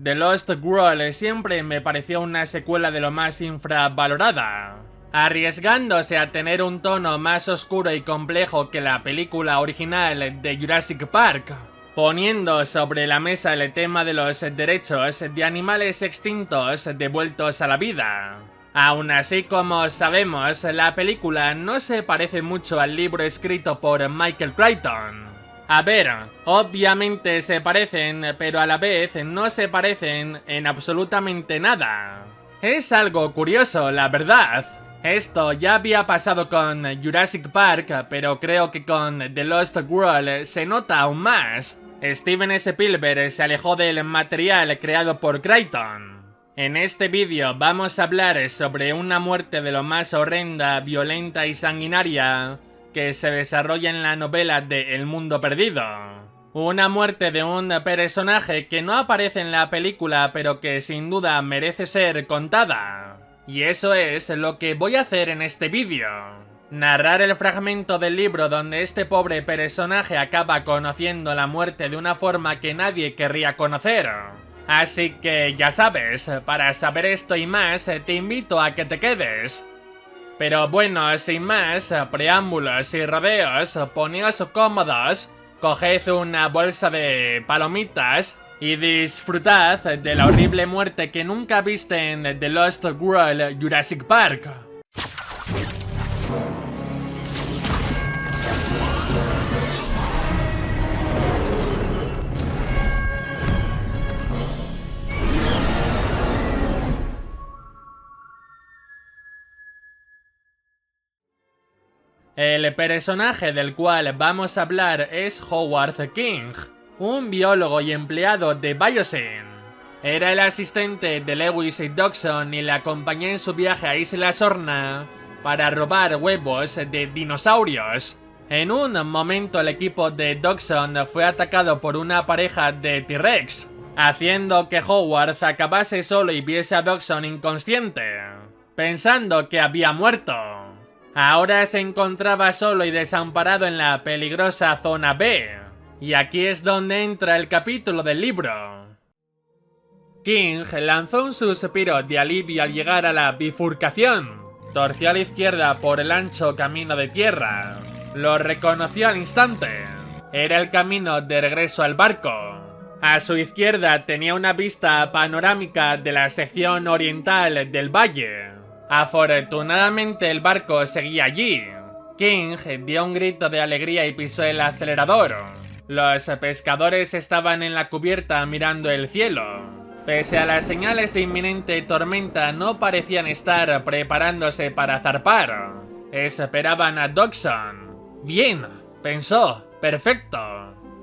The Lost World siempre me pareció una secuela de lo más infravalorada, arriesgándose a tener un tono más oscuro y complejo que la película original de Jurassic Park, poniendo sobre la mesa el tema de los derechos de animales extintos devueltos a la vida. Aún así, como sabemos, la película no se parece mucho al libro escrito por Michael Crichton. A ver, obviamente se parecen, pero a la vez no se parecen en absolutamente nada. Es algo curioso, la verdad. Esto ya había pasado con Jurassic Park, pero creo que con The Lost World se nota aún más. Steven Spielberg se alejó del material creado por Crichton. En este vídeo vamos a hablar sobre una muerte de lo más horrenda, violenta y sanguinaria que se desarrolla en la novela de El Mundo Perdido. Una muerte de un personaje que no aparece en la película, pero que sin duda merece ser contada. Y eso es lo que voy a hacer en este vídeo. Narrar el fragmento del libro donde este pobre personaje acaba conociendo la muerte de una forma que nadie querría conocer. Así que ya sabes, para saber esto y más, te invito a que te quedes. Pero bueno, sin más preámbulos y rodeos, poneos cómodos, coged una bolsa de palomitas y disfrutad de la horrible muerte que nunca viste en The Lost World Jurassic Park. El personaje del cual vamos a hablar es Howard King, un biólogo y empleado de Biosyn. Era el asistente de Lewis Dodgson y le acompañó en su viaje a Isla Sorna para robar huevos de dinosaurios. En un momento el equipo de Dodgson fue atacado por una pareja de T-Rex, haciendo que Howard acabase solo y viese a Dodgson inconsciente, pensando que había muerto. Ahora se encontraba solo y desamparado en la peligrosa zona B, y aquí es donde entra el capítulo del libro. King lanzó un suspiro de alivio al llegar a la bifurcación. Torció a la izquierda por el ancho camino de tierra. Lo reconoció al instante. Era el camino de regreso al barco. A su izquierda tenía una vista panorámica de la sección oriental del valle. Afortunadamente el barco seguía allí. King dio un grito de alegría y pisó el acelerador. Los pescadores estaban en la cubierta mirando el cielo. Pese a las señales de inminente tormenta, no parecían estar preparándose para zarpar. Esperaban a Dodgson. Bien, pensó, perfecto.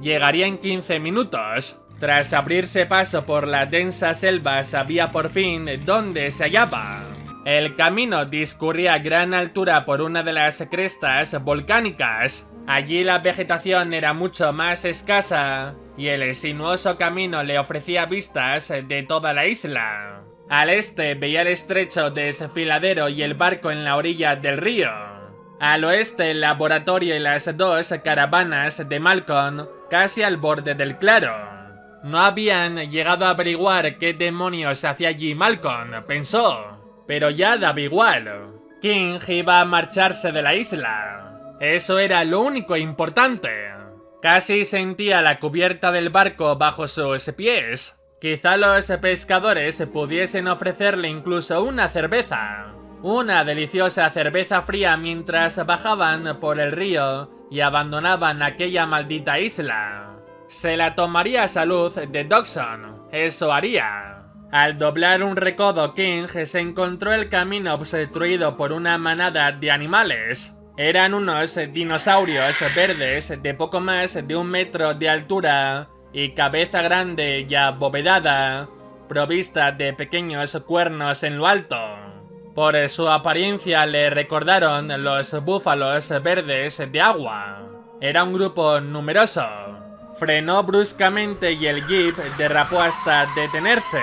Llegaría en 15 minutos. Tras abrirse paso por la densa selva, sabía por fin dónde se hallaba. El camino discurría a gran altura por una de las crestas volcánicas. Allí la vegetación era mucho más escasa y el sinuoso camino le ofrecía vistas de toda la isla. Al este veía el estrecho desfiladero y el barco en la orilla del río. Al oeste el laboratorio y las dos caravanas de Malcolm casi al borde del claro. No habían llegado a averiguar qué demonios hacía allí Malcolm, pensó. Pero ya daba igual. King iba a marcharse de la isla. Eso era lo único importante. Casi sentía la cubierta del barco bajo sus pies. Quizá los pescadores pudiesen ofrecerle incluso una cerveza. Una deliciosa cerveza fría mientras bajaban por el río y abandonaban aquella maldita isla. Se la tomaría a salud de Dodgson. Eso haría. Al doblar un recodo, King se encontró el camino obstruido por una manada de animales. Eran unos dinosaurios verdes de poco más de 1 metro de altura y cabeza grande y abovedada, provista de pequeños cuernos en lo alto. Por su apariencia le recordaron los búfalos verdes de agua. Era un grupo numeroso. Frenó bruscamente y el jeep derrapó hasta detenerse.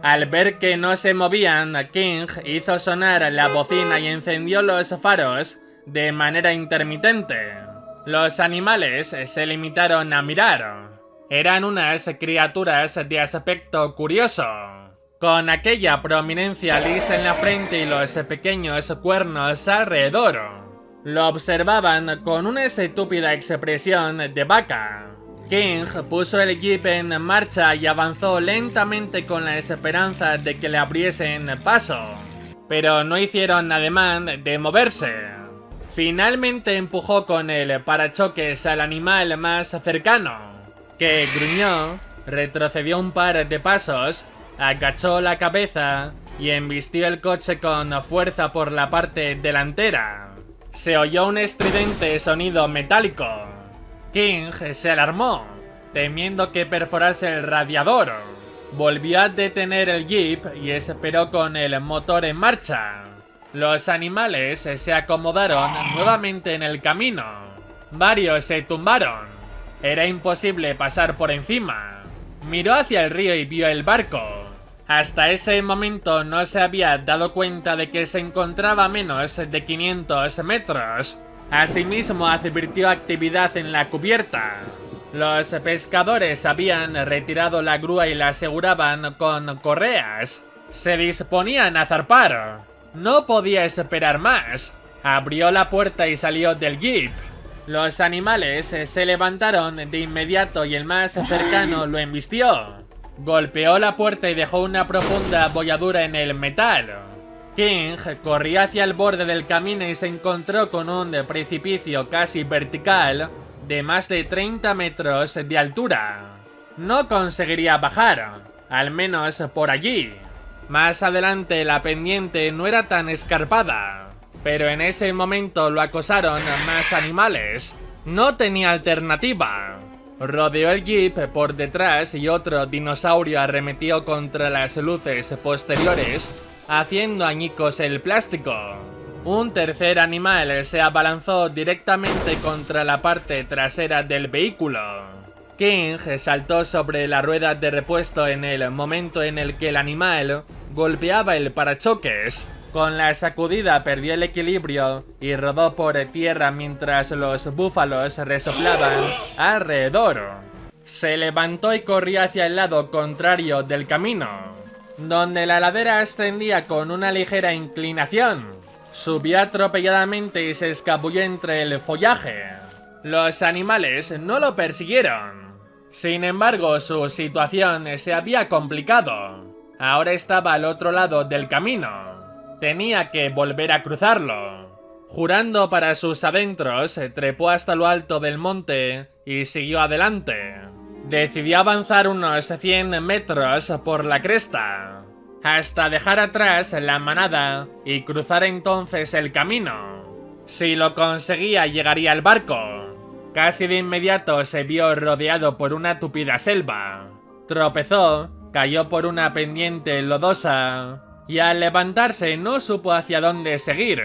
Al ver que no se movían, King hizo sonar la bocina y encendió los faros de manera intermitente. Los animales se limitaron a mirar. Eran unas criaturas de aspecto curioso, con aquella prominencia lisa en la frente y los pequeños cuernos alrededor. Lo observaban con una estúpida expresión de vaca. King puso el jeep en marcha y avanzó lentamente con la esperanza de que le abriesen paso, pero no hicieron ademán de moverse. Finalmente empujó con el parachoques al animal más cercano, que gruñó, retrocedió un par de pasos, agachó la cabeza y embistió el coche con fuerza por la parte delantera. Se oyó un estridente sonido metálico. King se alarmó, temiendo que perforase el radiador. Volvió a detener el jeep y esperó con el motor en marcha. Los animales se acomodaron nuevamente en el camino. Varios se tumbaron. Era imposible pasar por encima. Miró hacia el río y vio el barco. Hasta ese momento no se había dado cuenta de que se encontraba a menos de 500 metros. Asimismo advirtió actividad en la cubierta. Los pescadores habían retirado la grúa y la aseguraban con correas. Se disponían a zarpar. No podía esperar más. Abrió la puerta y salió del jeep. Los animales se levantaron de inmediato y el más cercano lo embistió. Golpeó la puerta y dejó una profunda abolladura en el metal. King corrió hacia el borde del camino y se encontró con un precipicio casi vertical de más de 30 metros de altura. No conseguiría bajar, al menos por allí. Más adelante la pendiente no era tan escarpada, pero en ese momento lo acosaron más animales. No tenía alternativa. Rodeó el jeep por detrás y otro dinosaurio arremetió contra las luces posteriores, haciendo añicos el plástico. Un tercer animal se abalanzó directamente contra la parte trasera del vehículo. King saltó sobre la rueda de repuesto en el momento en el que el animal golpeaba el parachoques. Con la sacudida perdió el equilibrio y rodó por tierra mientras los búfalos resoplaban alrededor. Se levantó y corrió hacia el lado contrario del camino, donde la ladera ascendía con una ligera inclinación. Subió atropelladamente y se escabulló entre el follaje. Los animales no lo persiguieron. Sin embargo, su situación se había complicado. Ahora estaba al otro lado del camino. Tenía que volver a cruzarlo. Jurando para sus adentros, trepó hasta lo alto del monte y siguió adelante. Decidió avanzar unos 100 metros por la cresta, hasta dejar atrás la manada y cruzar entonces el camino. Si lo conseguía, llegaría al barco. Casi de inmediato se vio rodeado por una tupida selva. Tropezó, cayó por una pendiente lodosa y al levantarse no supo hacia dónde seguir.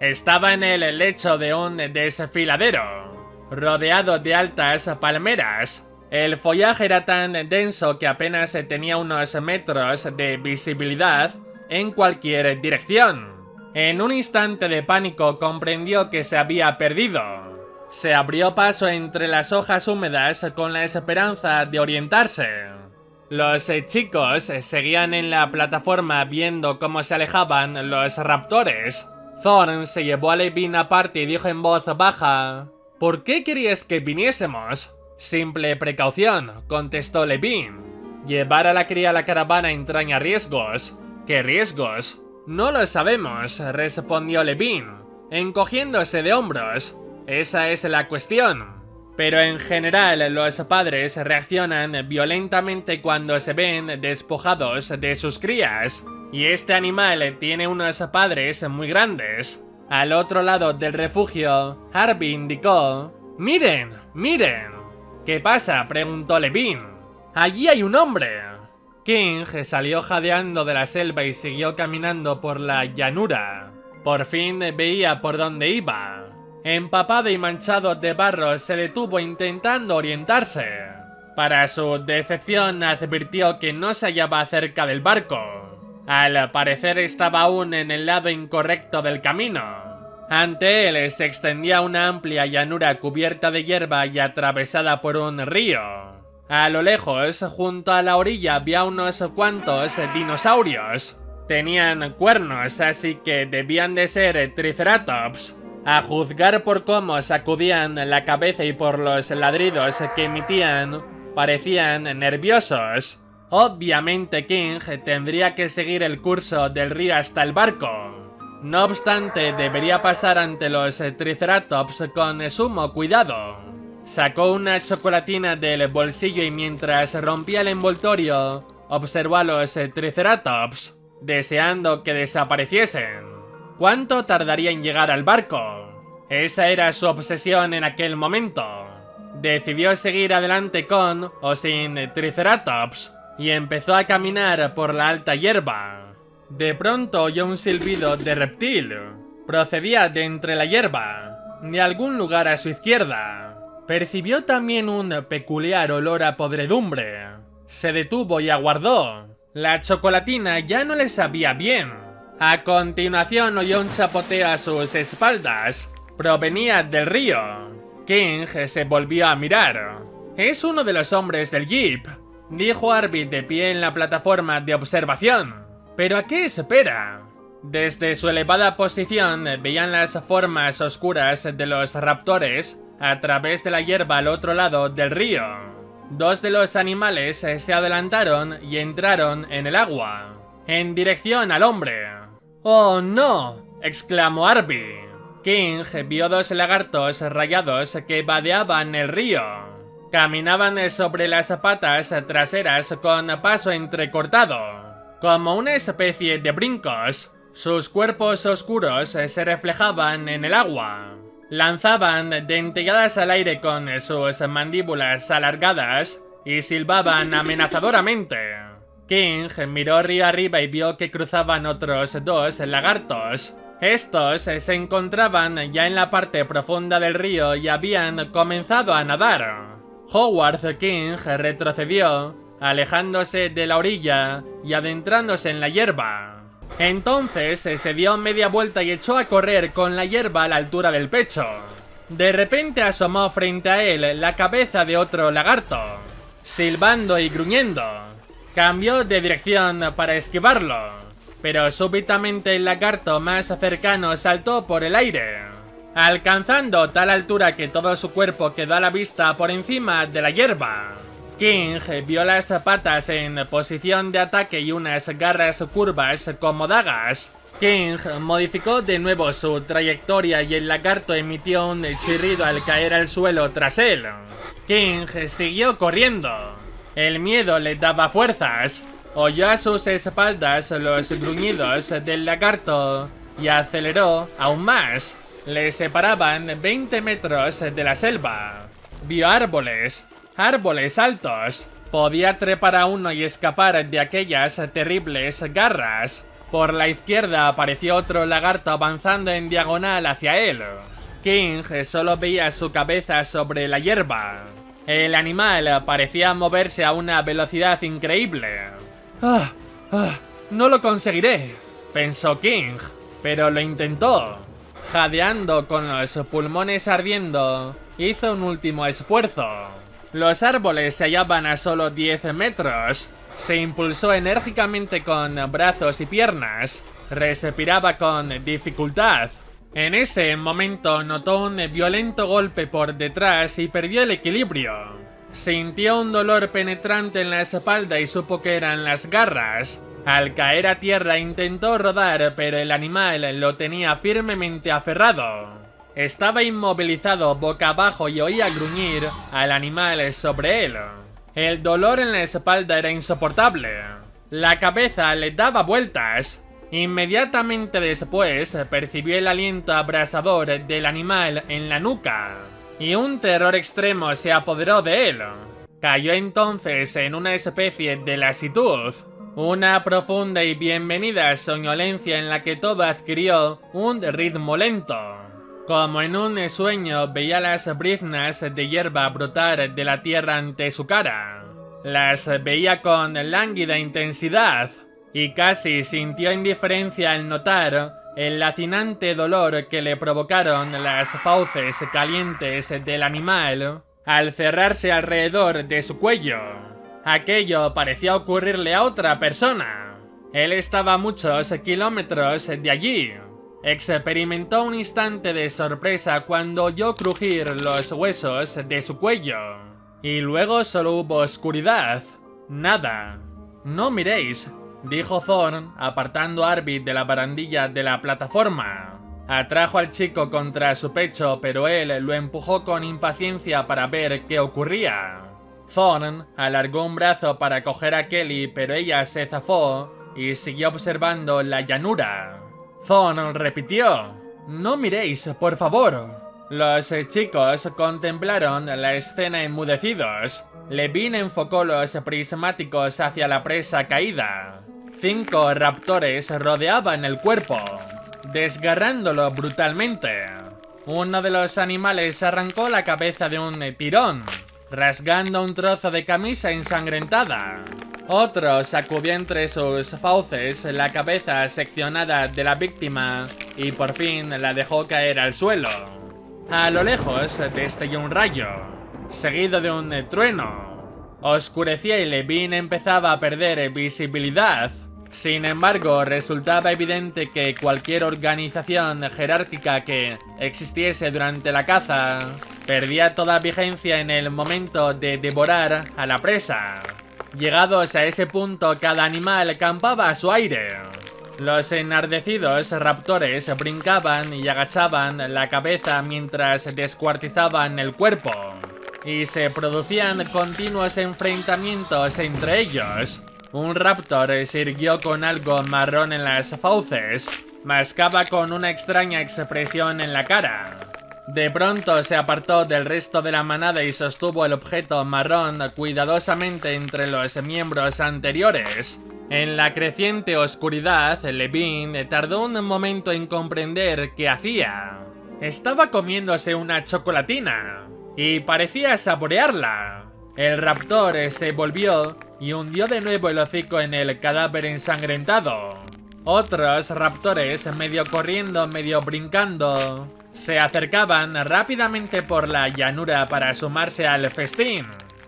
Estaba en el lecho de un desfiladero, rodeado de altas palmeras. El follaje era tan denso que apenas tenía unos metros de visibilidad en cualquier dirección. En un instante de pánico comprendió que se había perdido. Se abrió paso entre las hojas húmedas con la esperanza de orientarse. Los chicos seguían en la plataforma viendo cómo se alejaban los raptores. Thorn se llevó a Levin aparte y dijo en voz baja: ¿Por qué querías que viniésemos? Simple precaución, contestó Levin. Llevar a la cría a la caravana entraña riesgos. ¿Qué riesgos? No lo sabemos, respondió Levin, encogiéndose de hombros. Esa es la cuestión. Pero en general los padres reaccionan violentamente cuando se ven despojados de sus crías. Y este animal tiene unos padres muy grandes. Al otro lado del refugio, Harvey indicó: ¡Miren! ¡Miren! ¿Qué pasa?, preguntó Levin. ¡Allí hay un hombre! King salió jadeando de la selva y siguió caminando por la llanura. Por fin veía por dónde iba. Empapado y manchado de barro, se detuvo intentando orientarse. Para su decepción, advirtió que no se hallaba cerca del barco. Al parecer estaba aún en el lado incorrecto del camino. Ante él se extendía una amplia llanura cubierta de hierba y atravesada por un río. A lo lejos, junto a la orilla, había unos cuantos dinosaurios. Tenían cuernos, así que debían de ser triceratops. A juzgar por cómo sacudían la cabeza y por los ladridos que emitían, parecían nerviosos. Obviamente King tendría que seguir el curso del río hasta el barco. No obstante, debería pasar ante los triceratops con sumo cuidado. Sacó una chocolatina del bolsillo y mientras rompía el envoltorio, observó a los triceratops, deseando que desapareciesen. ¿Cuánto tardaría en llegar al barco? Esa era su obsesión en aquel momento. Decidió seguir adelante con o sin triceratops y empezó a caminar por la alta hierba. De pronto oyó un silbido de reptil. Procedía de entre la hierba, de algún lugar a su izquierda. Percibió también un peculiar olor a podredumbre. Se detuvo y aguardó. La chocolatina ya no le sabía bien. A continuación oyó un chapoteo a sus espaldas. Provenía del río. King se volvió a mirar. «Es uno de los hombres del jeep», dijo Arby de pie en la plataforma de observación. «¿Pero a qué espera?» Desde su elevada posición veían las formas oscuras de los raptores a través de la hierba al otro lado del río. Dos de los animales se adelantaron y entraron en el agua, en dirección al hombre. «¡Oh, no!», exclamó Arby. King vio dos lagartos rayados que vadeaban el río. Caminaban sobre las patas traseras con paso entrecortado, como una especie de brincos. Sus cuerpos oscuros se reflejaban en el agua. Lanzaban dentelladas al aire con sus mandíbulas alargadas y silbaban amenazadoramente. King miró río arriba y vio que cruzaban otros dos lagartos. Estos se encontraban ya en la parte profunda del río y habían comenzado a nadar. Howard King retrocedió, alejándose de la orilla y adentrándose en la hierba. Entonces se dio media vuelta y echó a correr con la hierba a la altura del pecho. De repente asomó frente a él la cabeza de otro lagarto, silbando y gruñendo. Cambió de dirección para esquivarlo, pero súbitamente el lagarto más cercano saltó por el aire, alcanzando tal altura que todo su cuerpo quedó a la vista por encima de la hierba. King vio las patas en posición de ataque y unas garras curvas como dagas. King modificó de nuevo su trayectoria y el lagarto emitió un chirrido al caer al suelo tras él. King siguió corriendo. El miedo le daba fuerzas. Oyó a sus espaldas los gruñidos del lagarto y aceleró aún más. Le separaban 20 metros de la selva. Vio árboles altos. Podía trepar a uno y escapar de aquellas terribles garras. Por la izquierda apareció otro lagarto avanzando en diagonal hacia él. King solo veía su cabeza sobre la hierba. El animal parecía moverse a una velocidad increíble. No lo conseguiré, pensó King, pero lo intentó. Jadeando con los pulmones ardiendo, hizo un último esfuerzo. Los árboles se hallaban a solo 10 metros. Se impulsó enérgicamente con brazos y piernas. Respiraba con dificultad. En ese momento notó un violento golpe por detrás y perdió el equilibrio. Sintió un dolor penetrante en la espalda y supo que eran las garras. Al caer a tierra intentó rodar, pero el animal lo tenía firmemente aferrado. Estaba inmovilizado boca abajo y oía gruñir al animal sobre él. El dolor en la espalda era insoportable. La cabeza le daba vueltas. Inmediatamente después percibió el aliento abrasador del animal en la nuca, y un terror extremo se apoderó de él. Cayó entonces en una especie de lasitud, una profunda y bienvenida soñolencia en la que todo adquirió un ritmo lento. Como en un sueño veía las briznas de hierba brotar de la tierra ante su cara. Las veía con lánguida intensidad. Y casi sintió indiferencia al notar el lacinante dolor que le provocaron las fauces calientes del animal al cerrarse alrededor de su cuello. Aquello parecía ocurrirle a otra persona. Él estaba a muchos kilómetros de allí. Experimentó un instante de sorpresa cuando oyó crujir los huesos de su cuello. Y luego solo hubo oscuridad. Nada. «No miréis», dijo Thorn, apartando a Arvid de la barandilla de la plataforma. Atrajo al chico contra su pecho, pero él lo empujó con impaciencia para ver qué ocurría. Thorn alargó un brazo para coger a Kelly, pero ella se zafó y siguió observando la llanura. Thorn repitió: «No miréis, por favor». Los chicos contemplaron la escena enmudecidos. Levine enfocó los prismáticos hacia la presa caída. 5 raptores rodeaban el cuerpo, desgarrándolo brutalmente. Uno de los animales arrancó la cabeza de un tirón, rasgando un trozo de camisa ensangrentada. Otro sacudió entre sus fauces la cabeza seccionada de la víctima y por fin la dejó caer al suelo. A lo lejos destelló un rayo, seguido de un trueno. Oscurecía y Levine empezaba a perder visibilidad. Sin embargo, resultaba evidente que cualquier organización jerárquica que existiese durante la caza perdía toda vigencia en el momento de devorar a la presa. Llegados a ese punto, cada animal campaba a su aire. Los enardecidos raptores brincaban y agachaban la cabeza mientras descuartizaban el cuerpo, y se producían continuos enfrentamientos entre ellos. Un raptor se irguió con algo marrón en las fauces, mascaba con una extraña expresión en la cara. De pronto se apartó del resto de la manada y sostuvo el objeto marrón cuidadosamente entre los miembros anteriores. En la creciente oscuridad, Levine tardó un momento en comprender qué hacía. Estaba comiéndose una chocolatina y parecía saborearla. El raptor se volvió y hundió de nuevo el hocico en el cadáver ensangrentado. Otros raptores, medio corriendo, medio brincando, se acercaban rápidamente por la llanura para sumarse al festín.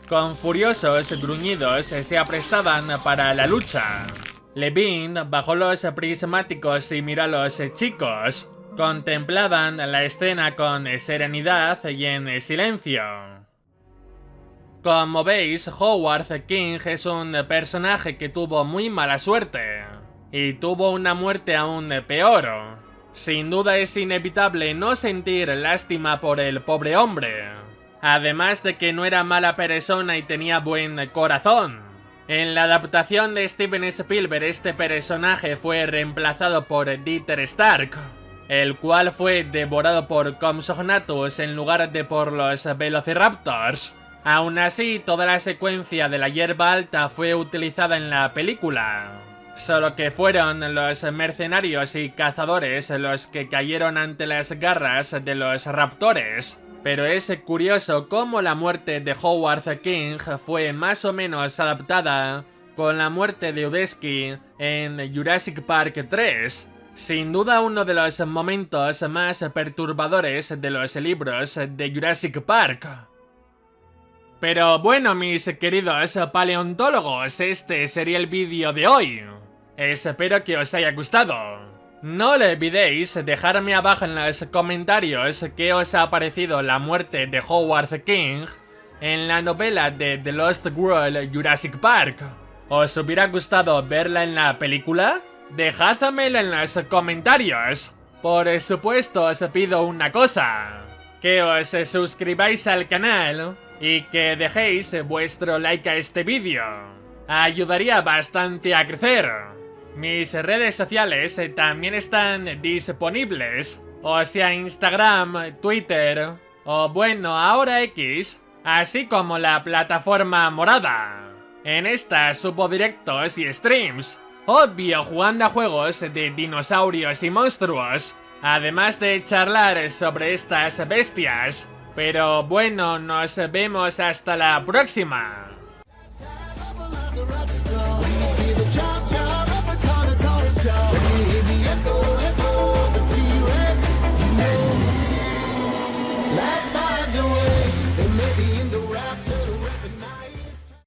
Con furiosos gruñidos se aprestaban para la lucha. Levine bajó los prismáticos y miró a los chicos. Contemplaban la escena con serenidad y en silencio. Como veis, Howard King es un personaje que tuvo muy mala suerte. Y tuvo una muerte aún peor. Sin duda es inevitable no sentir lástima por el pobre hombre. Además de que no era mala persona y tenía buen corazón. En la adaptación de Steven Spielberg este personaje fue reemplazado por Dieter Stark, el cual fue devorado por Compsognathus en lugar de por los Velociraptors. Aún así, toda la secuencia de la hierba alta fue utilizada en la película. Solo que fueron los mercenarios y cazadores los que cayeron ante las garras de los raptores. Pero es curioso cómo la muerte de Howard King fue más o menos adaptada con la muerte de Udesky en Jurassic Park 3. Sin duda uno de los momentos más perturbadores de los libros de Jurassic Park. Pero bueno, mis queridos paleontólogos, este sería el vídeo de hoy. Espero que os haya gustado. No olvidéis dejarme abajo en los comentarios qué os ha parecido la muerte de Howard King en la novela de The Lost World Jurassic Park. ¿Os hubiera gustado verla en la película? Dejádmelo en los comentarios. Por supuesto, os pido una cosa: que os suscribáis al canal y que dejéis vuestro like a este vídeo. Ayudaría bastante a crecer. Mis redes sociales también están disponibles, o sea Instagram, Twitter, o bueno, ahora X, así como la plataforma morada. En esta subo directos y streams, obvio jugando a juegos de dinosaurios y monstruos, además de charlar sobre estas bestias. Pero bueno, nos vemos hasta la próxima.